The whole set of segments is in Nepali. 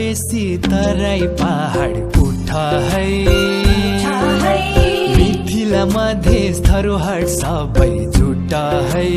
बेसी तराई पहाड उठा है मिथिला मधेस धरोहर सबै जुटा है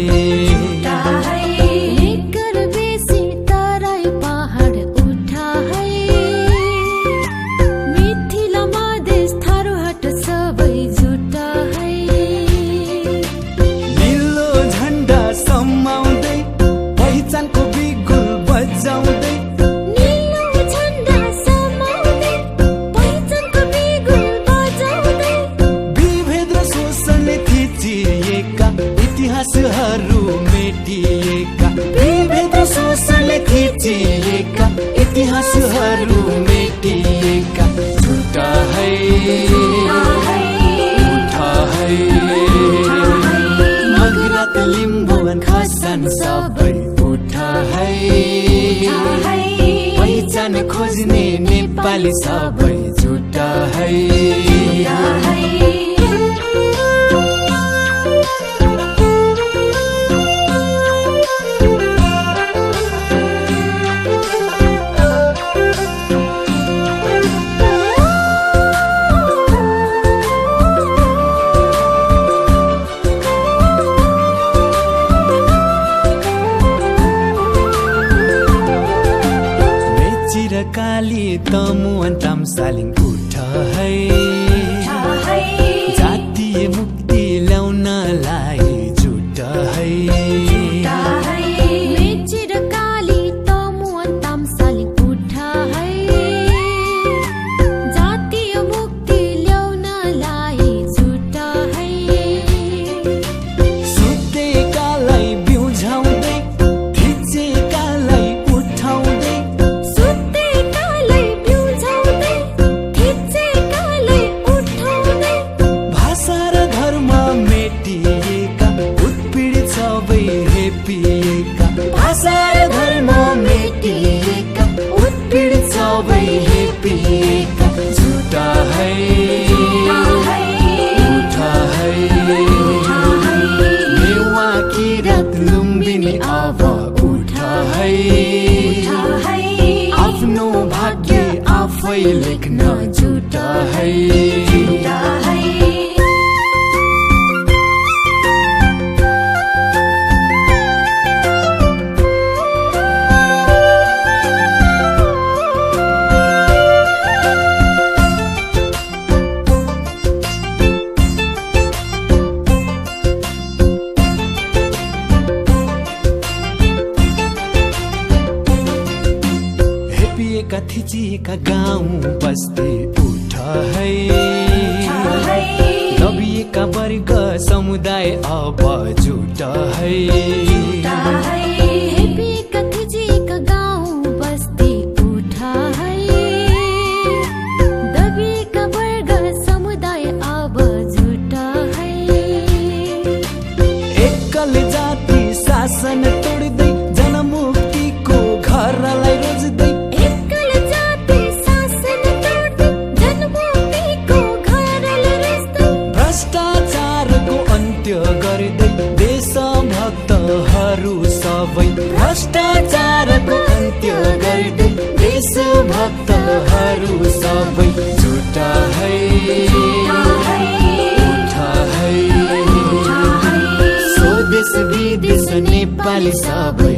इतिहासहरू मेटिएका विभेद शोषणले थिचिएका इतिहासहरू मेटिएका झुटा है उठा है मगरात लिम्बुवान खसान सबै उठा है पहिचान खोज्ने नेपाली सबै झुटा है काली तमुवान तामसालिङ उठ है जातीय मुक्ति ल्याउनलाई जुट है भाषा र धर्म मेटिएका उत्पीडित सबै हेपिएका झुटा है उठा है नेवा किरात लुम्बिनी अब उठा है आफ्नो भाग्य आफै लेख्न झुटा है थिचिएका गाउँ बस्ती उठ है दबिएका वर्ग समुदाय अब जुट है थिचिएका गाउँ बस्ती उठ है दबिएका वर्ग समुदाय अब जुट है एकल जाति शासन तोड्दै जनमुक्तिको घरलाई रोज्दै देशभक्तहरू सबै भ्रष्टाचारको अन्त्य गर्दै देशभक्तहरू सबै झुटा है उठा है स्वदेश विदेश नेपाली सबै